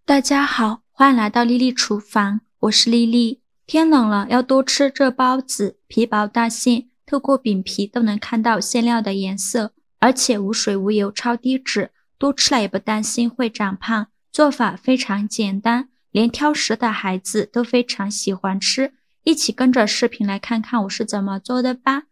大家好，欢迎来到丽丽厨房，我是丽丽。天冷了，要多吃这包子，皮薄大馅，透过饼皮都能看到馅料的颜色，而且无水无油，超低脂，多吃了也不担心会长胖。做法非常简单，连挑食的孩子都非常喜欢吃。一起跟着视频来看看我是怎么做的吧。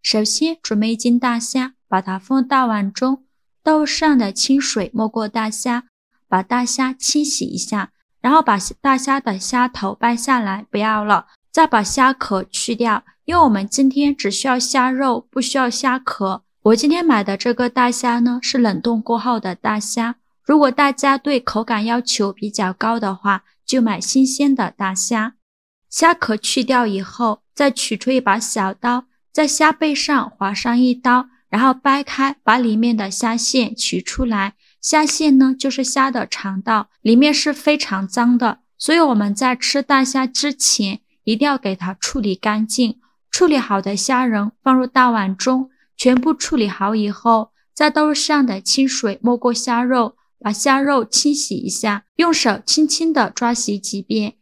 首先准备1斤大虾，把它放大碗中，豆上的清水没过大虾，把大虾清洗一下，然后把大虾的虾头掰下来，不要了，再把虾壳去掉，因为我们今天只需要虾肉，不需要虾壳。我今天买的这个大虾呢，是冷冻过后的大虾，如果大家对口感要求比较高的话，就买新鲜的大虾。虾壳去掉以后，再取出一把小刀，在虾背上划上一刀，然后掰开，把里面的虾线取出来。虾线呢，就是虾的肠道，里面是非常脏的，所以我们在吃大虾之前一定要给它处理干净。处理好的虾仁放入大碗中，全部处理好以后，在豆上的清水没过虾肉，把虾肉清洗一下，用手轻轻的抓洗几遍。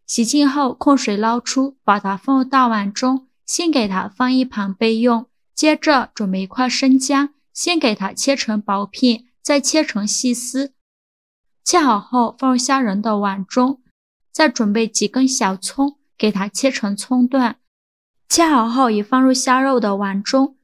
洗净后控水捞出，把它放入大碗中，先给它放一旁备用。接着准备1块生姜，先给它切成薄片，再切成细丝。切好后放入虾仁的碗中，再准备几根小葱，给它切成葱段。切好后也放入虾肉的碗中。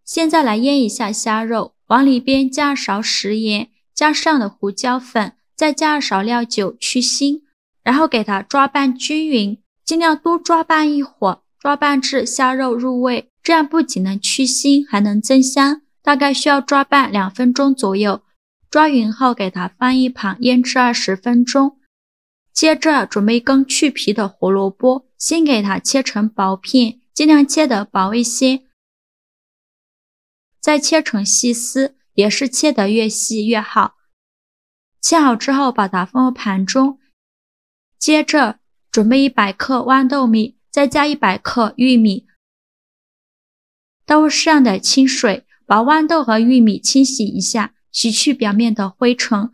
现在来腌一下虾肉，往里边加勺食盐，加上的胡椒粉，再加勺料酒去腥，然后给它抓拌均匀，尽量多抓拌一会儿，抓拌至虾肉入味，这样不仅能去腥，还能增香。大概需要抓拌2分钟左右，抓匀后给它放一旁腌制20分钟。接着准备1根去皮的胡萝卜，先给它切成薄片，尽量切得薄一些，再切成细丝，也是切得越细越好。切好之后把它放入盘中，接着准备100克豌豆米，再加100克玉米，倒入适量的清水，把豌豆和玉米清洗一下，洗去表面的灰尘。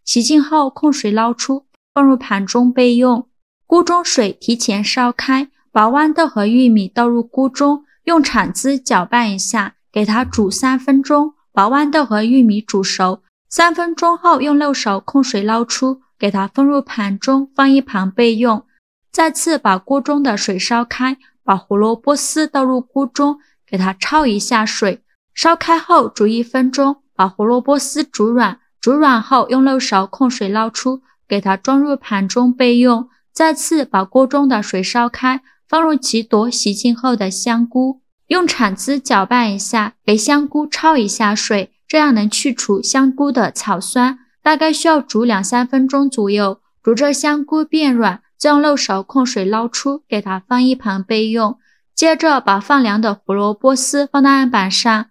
洗净后控水捞出，放入盘中备用。锅中水提前烧开，把豌豆和玉米倒入锅中，用铲子搅拌一下，给它煮3分钟，把豌豆和玉米煮熟。3分钟后用漏勺控水捞出，给它放入盘中，放一旁备用。再次把锅中的水烧开，把胡萝卜丝倒入锅中，给它焯一下水。烧开后煮1分钟，把胡萝卜丝煮软，煮软后用漏勺控水捞出，给它装入盘中备用。再次把锅中的水烧开，放入几朵洗净后的香菇，用铲子搅拌一下，给香菇焯一下水，这样能去除香菇的草酸，大概需要煮2-3分钟左右。煮至香菇变软，再用漏勺控水捞出，给它放一旁备用。接着把放凉的胡萝卜丝放到案板上，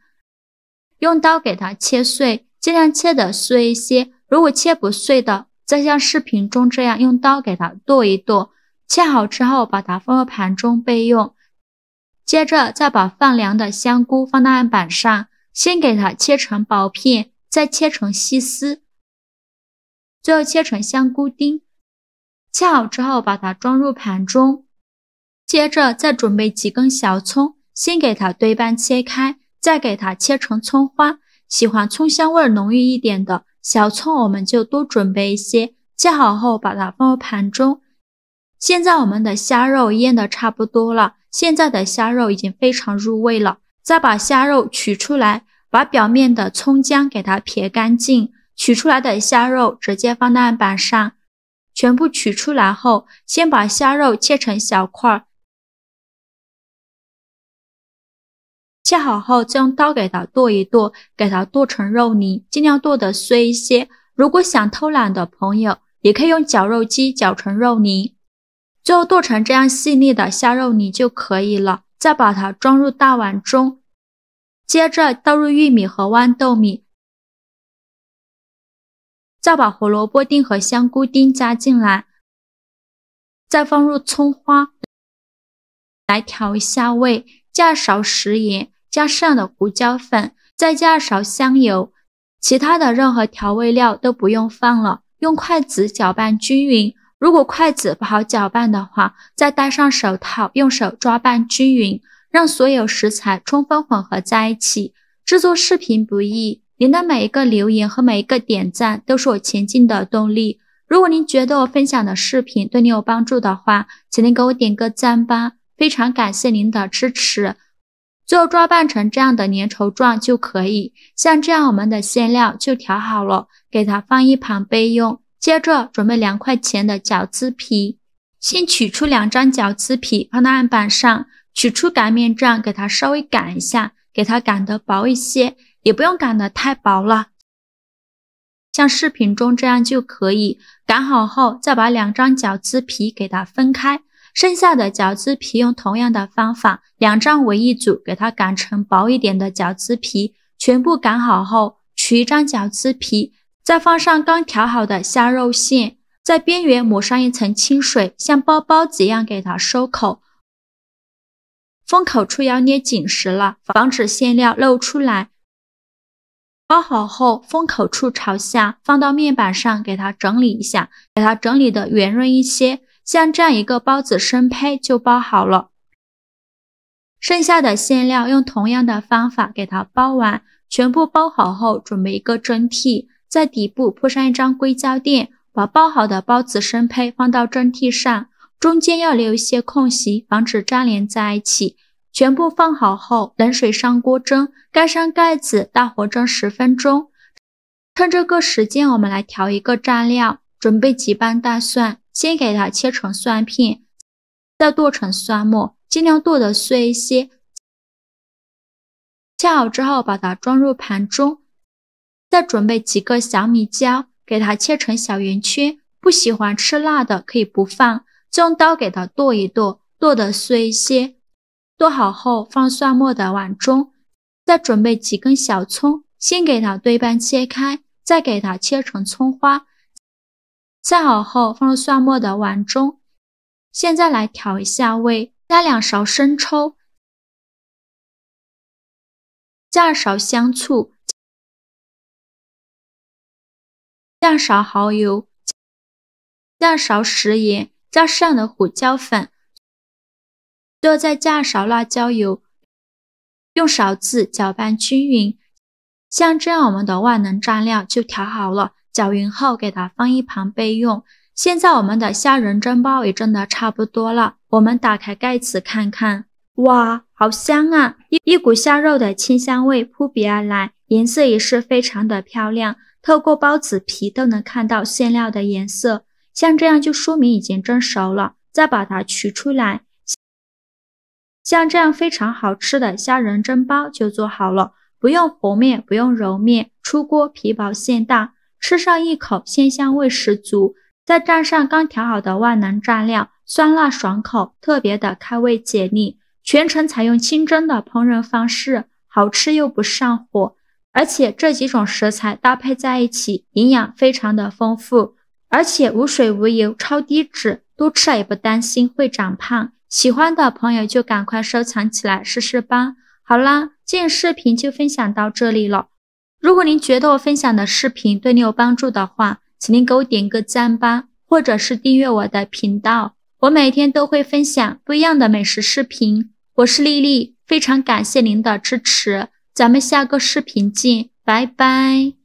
用刀给它切碎，尽量切得碎一些，如果切不碎的，再像视频中这样用刀给它剁一剁。切好之后把它放入盘中备用。接着再把放凉的香菇放到案板上，先给它切成薄片，再切成细丝，最后切成香菇丁。切好之后把它装入盘中。接着再准备几根小葱，先给它对半切开，再给它切成葱花。喜欢葱香味浓郁一点的小葱我们就多准备一些。切好后把它放入盘中。现在我们的虾肉腌得差不多了，现在的虾肉已经非常入味了。再把虾肉取出来，把表面的葱姜给它撇干净，取出来的虾肉直接放到案板上。全部取出来后，先把虾肉切成小块，切好后再用刀给它剁一剁，给它剁成肉泥，尽量剁得碎一些。如果想偷懒的朋友，也可以用绞肉机绞成肉泥，最后剁成这样细腻的虾肉泥就可以了。再把它装入大碗中，接着倒入玉米和豌豆米，再把胡萝卜丁和香菇丁加进来，再放入葱花来调一下味，加勺食盐，加上的胡椒粉，再加勺香油，其他的任何调味料都不用放了，用筷子搅拌均匀。如果筷子不好搅拌的话，再戴上手套，用手抓拌均匀，让所有食材充分混合在一起。制作视频不易，您的每一个留言和每一个点赞都是我前进的动力。如果您觉得我分享的视频对你有帮助的话，请您给我点个赞吧，非常感谢您的支持。最后抓拌成这样的粘稠状就可以，像这样我们的馅料就调好了，给它放一旁备用。接着准备2块钱的饺子皮，先取出2张饺子皮放到案板上，取出擀面杖给它稍微擀一下，给它擀得薄一些，也不用擀得太薄了，像视频中这样就可以。擀好后再把2张饺子皮给它分开，剩下的饺子皮用同样的方法2张为一组，给它擀成薄一点的饺子皮。全部擀好后，取一张饺子皮，再放上刚调好的虾肉馅，在边缘抹上一层清水，像包包子一样给它收口。封口处要捏紧实了，防止馅料漏出来。包好后，封口处朝下，放到面板上给它整理一下，给它整理的圆润一些，像这样一个包子生胚就包好了。剩下的馅料用同样的方法给它包完，全部包好后准备一个蒸屉，在底部铺上一张硅胶垫，把包好的包子生胚放到蒸屉上，中间要留一些空隙，防止粘连在一起。全部放好后，冷水上锅蒸，盖上盖子，大火蒸10分钟。趁这个时间，我们来调一个蘸料，准备几瓣大蒜，先给它切成蒜片，再剁成蒜末，尽量剁得碎一些。切好之后，把它装入盘中。再准备几个小米椒，给它切成小圆圈，不喜欢吃辣的可以不放，就用刀给它剁一剁，剁得碎一些。剁好后放蒜末的碗中，再准备几根小葱，先给它对半切开，再给它切成葱花。切好后放入蒜末的碗中。现在来调一下味，加2勺生抽，加2勺香醋，加2勺蚝油，加2勺食盐，加适量的胡椒粉，最后再加2勺辣椒油，用勺子搅拌均匀。像这样我们的万能蘸料就调好了，搅匀后给它放一旁备用。现在我们的虾仁蒸包也蒸得差不多了，我们打开盖子看看，哇，好香啊！一股虾肉的清香味扑鼻而来，颜色也是非常的漂亮，透过包子皮都能看到馅料的颜色，像这样就说明已经蒸熟了。再把它取出来，像这样非常好吃的虾仁蒸包就做好了，不用和面，不用揉面，出锅皮薄馅大，吃上一口鲜香味十足，再蘸上刚调好的万能蘸料，酸辣爽口，特别的开胃解腻。全程采用清蒸的烹饪方式，好吃又不上火，而且这几种食材搭配在一起，营养非常的丰富，而且无水无油，超低脂，多吃了也不担心会长胖。喜欢的朋友就赶快收藏起来试试吧。好啦，今天视频就分享到这里了。如果您觉得我分享的视频对你有帮助的话，请您给我点个赞吧，或者是订阅我的频道，我每天都会分享不一样的美食视频。我是丽丽，非常感谢您的支持，咱们下个视频见，拜拜。